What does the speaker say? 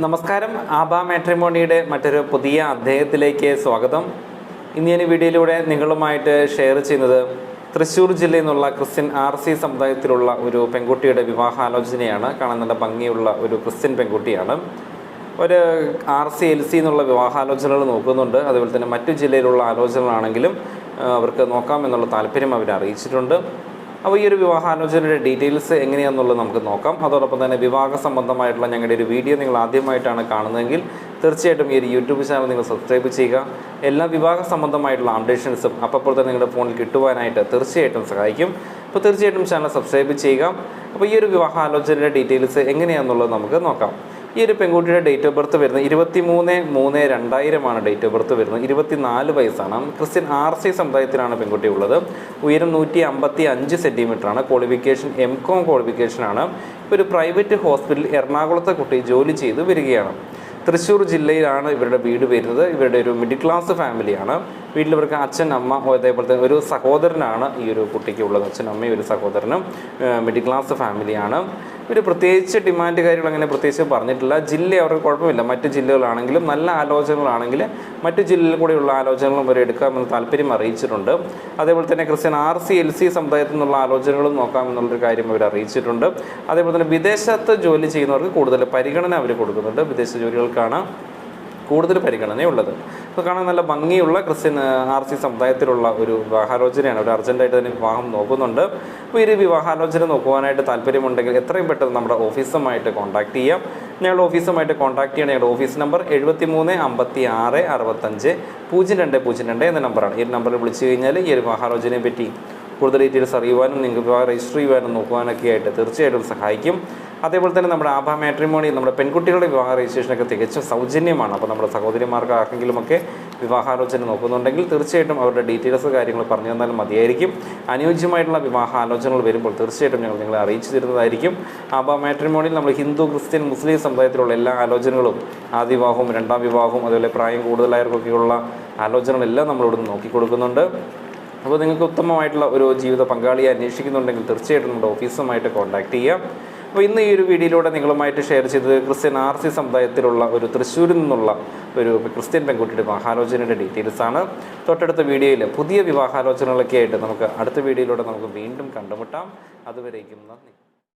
നമസ്കാരം. ആബ മാട്രിമോണിയുടെ മറ്റൊരു പുതിയ അധ്യായത്തിലേക്ക് സ്വാഗതം. ഇന്ന് ഞാൻ ഈ വീഡിയോയിലൂടെ നിങ്ങളുമായിട്ട് ഷെയർ ചെയ്യുന്നത് തൃശ്ശൂർ ജില്ലയിൽ നിന്നുള്ള ക്രിസ്ത്യൻ RC സമുദായത്തിലുള്ള ഒരു പെൺകുട്ടിയുടെ വിവാഹാലോചനയാണ്. കാണാൻ നല്ല ഭംഗിയുള്ള ഒരു ക്രിസ്ത്യൻ പെൺകുട്ടിയാണ്. ഒരു RC LC എന്നുള്ള വിവാഹാലോചനകൾ നോക്കുന്നുണ്ട്. അതുപോലെ തന്നെ മറ്റു ജില്ലയിലുള്ള ആലോചനകളാണെങ്കിലും അവർക്ക് നോക്കാമെന്നുള്ള താല്പര്യം അവർ അറിയിച്ചിട്ടുണ്ട്. അപ്പോൾ ഈ ഒരു വിവാഹാലോചനയുടെ ഡീറ്റെയിൽസ് എങ്ങനെയാണെന്നുള്ളത് നമുക്ക് നോക്കാം. അതോടൊപ്പം തന്നെ വിവാഹ സംബന്ധമായിട്ടുള്ള ഞങ്ങളുടെ ഒരു വീഡിയോ നിങ്ങൾ ആദ്യമായിട്ടാണ് കാണുന്നതെങ്കിൽ തീർച്ചയായിട്ടും ഈ ഒരു യൂട്യൂബ് ചാനൽ നിങ്ങൾ സബ്സ്ക്രൈബ് ചെയ്യുക. എല്ലാ വിവാഹ സംബന്ധമായിട്ടുള്ള അപ്ഡേഷൻസും അപ്പോൾ തന്നെ നിങ്ങളുടെ ഫോണിൽ കിട്ടുവാനായിട്ട് തീർച്ചയായിട്ടും സഹായിക്കും. അപ്പോൾ തീർച്ചയായിട്ടും ചാനൽ സബ്സ്ക്രൈബ് ചെയ്യുക. അപ്പോൾ ഈ ഒരു വിവാഹാലോചനയുടെ ഡീറ്റെയിൽസ് എങ്ങനെയാണെന്നുള്ളത് നമുക്ക് നോക്കാം. ഈ ഒരു പെൺകുട്ടിയുടെ ഡേറ്റ് ഓഫ് ബർത്ത് വരുന്നത് 23/3/2000 ഡേറ്റ് ഓഫ് ബർത്ത് വരുന്നത്. 24 വയസ്സാണ്. ക്രിസ്ത്യൻ RC സമുദായത്തിലാണ് പെൺകുട്ടി ഉള്ളത്. ഉയരം 155 സെൻറ്റിമീറ്ററാണ്. Qualification MCOM ക്വാളിഫിക്കേഷനാണ്. ഒരു പ്രൈവറ്റ് ഹോസ്പിറ്റലിൽ എറണാകുളത്തെ കുട്ടി ജോലി ചെയ്ത് വരികയാണ്. തൃശ്ശൂർ ജില്ലയിലാണ് ഇവരുടെ വീട് വരുന്നത്. ഇവരുടെ ഒരു മിഡിൽ ക്ലാസ് ഫാമിലിയാണ്. വീട്ടിൽ ഇവർക്ക് അച്ഛൻ, അമ്മ, അതേപോലെ തന്നെ ഒരു സഹോദരനാണ് ഈ ഒരു കുട്ടിക്ക് ഉള്ളത്. അച്ഛൻ, അമ്മയും ഒരു സഹോദരനും. മിഡിൽ ക്ലാസ് ഫാമിലിയാണ്. ഒരു പ്രത്യേകിച്ച് ഡിമാൻഡ് കാര്യങ്ങൾ അങ്ങനെ പ്രത്യേകിച്ച് പറഞ്ഞിട്ടില്ല. ജില്ല അവർക്ക് കുഴപ്പമില്ല. മറ്റ് ജില്ലകളാണെങ്കിലും നല്ല ആലോചനകളാണെങ്കിൽ മറ്റു ജില്ലയിൽ കൂടെയുള്ള ആലോചനകളും അവർ എടുക്കാമെന്ന് താല്പര്യം അറിയിച്ചിട്ടുണ്ട്. അതേപോലെ തന്നെ ക്രിസ്ത്യൻ RC LC സമുദായത്തിൽ നിന്നുള്ള ആലോചനകളും നോക്കാമെന്നുള്ളൊരു കാര്യം അവർ അറിയിച്ചിട്ടുണ്ട്. അതേപോലെ തന്നെ വിദേശത്ത് ജോലി ചെയ്യുന്നവർക്ക് കൂടുതൽ പരിഗണന അവർ കൊടുക്കുന്നുണ്ട്. വിദേശ ജോലികൾക്കാണ് കൂടുതൽ പരിഗണനയുള്ളത്. അപ്പോൾ കാണാൻ നല്ല ഭംഗിയുള്ള ക്രിസ്ത്യൻ RC സമുദായത്തിലുള്ള ഒരു വിവാഹാലോചനയാണ്. ഒരു അർജൻറ്റായിട്ട് തന്നെ വിവാഹം നോക്കുന്നുണ്ട്. അപ്പോൾ ഈ ഒരു വിവാഹാലോചന നോക്കുവാനായിട്ട് താല്പര്യമുണ്ടെങ്കിൽ എത്രയും പെട്ടെന്ന് നമ്മുടെ ഓഫീസുമായിട്ട് കോൺടാക്ട് ചെയ്യാം. ഞങ്ങളുടെ ഓഫീസുമായിട്ട് കോൺടാക്ട് ചെയ്യണം. ഞങ്ങളുടെ ഓഫീസ് നമ്പർ 7356650202 എന്ന നമ്പറാണ്. ഈ നമ്പറിൽ വിളിച്ചു കഴിഞ്ഞാൽ ഈ ഒരു വിവാഹാലോചനയെ പറ്റി കൂടുതൽ ഡീറ്റെയിൽസ് അറിയുവാനും നിങ്ങൾക്ക് വിവാഹം രജിസ്റ്റർ ചെയ്യുവാനും നോക്കുവാനൊക്കെ ആയിട്ട് തീർച്ചയായിട്ടും സഹായിക്കും. അതേപോലെ തന്നെ നമ്മുടെ ആബ മാട്രിമോണി നമ്മുടെ പെൺകുട്ടികളുടെ വിവാഹ രജിസ്ട്രേഷനൊക്കെ തികച്ചും സൗജന്യമാണ്. അപ്പോൾ നമ്മുടെ സഹോദരിമാർക്ക് ആർക്കെങ്കിലുമൊക്കെ വിവാഹാലോചന നോക്കുന്നുണ്ടെങ്കിൽ തീർച്ചയായിട്ടും അവരുടെ ഡീറ്റെയിൽസ് കാര്യങ്ങൾ പറഞ്ഞു തന്നാലും മതിയായിരിക്കും. അനുയോജ്യമായിട്ടുള്ള വിവാഹാലോചനകൾ വരുമ്പോൾ തീർച്ചയായിട്ടും ഞങ്ങൾ നിങ്ങളെ അറിയിച്ചു തരുന്നതായിരിക്കും. ആബ മാട്രിമോണിയിൽ നമ്മൾ ഹിന്ദു, ക്രിസ്ത്യൻ, മുസ്ലിം സമുദായത്തിലുള്ള എല്ലാ ആലോചനകളും, ആദ്യ വിവാഹവും രണ്ടാം വിവാഹവും അതുപോലെ പ്രായം കൂടുതലായവർക്കൊക്കെയുള്ള ആലോചനകളെല്ലാം നമ്മളിവിടെ നോക്കിക്കൊടുക്കുന്നുണ്ട്. അപ്പോൾ നിങ്ങൾക്ക് ഉത്തമമായിട്ടുള്ള ഒരു ജീവിത പങ്കാളിയെ അന്വേഷിക്കുന്നുണ്ടെങ്കിൽ തീർച്ചയായിട്ടും നമ്മുടെ ഓഫീസുമായിട്ട് കോൺടാക്ട് ചെയ്യാം. അപ്പോൾ ഇന്ന് ഈ ഒരു വീഡിയോയിലൂടെ നിങ്ങളുമായിട്ട് ഷെയർ ചെയ്തത് ക്രിസ്ത്യൻ RC സമുദായത്തിലുള്ള ഒരു തൃശ്ശൂരിൽ നിന്നുള്ള ഒരു ക്രിസ്ത്യൻ പെൺകുട്ടിയുടെ വിവാഹാലോചനയുടെ ഡീറ്റെയിൽസാണ്. തൊട്ടടുത്ത വീഡിയോയിൽ പുതിയ വിവാഹാലോചനകളൊക്കെ ആയിട്ട് നമുക്ക് അടുത്ത വീഡിയോയിലൂടെ നമുക്ക് വീണ്ടും കണ്ടുമുട്ടാം. അതുവരേക്കും നന്ദി.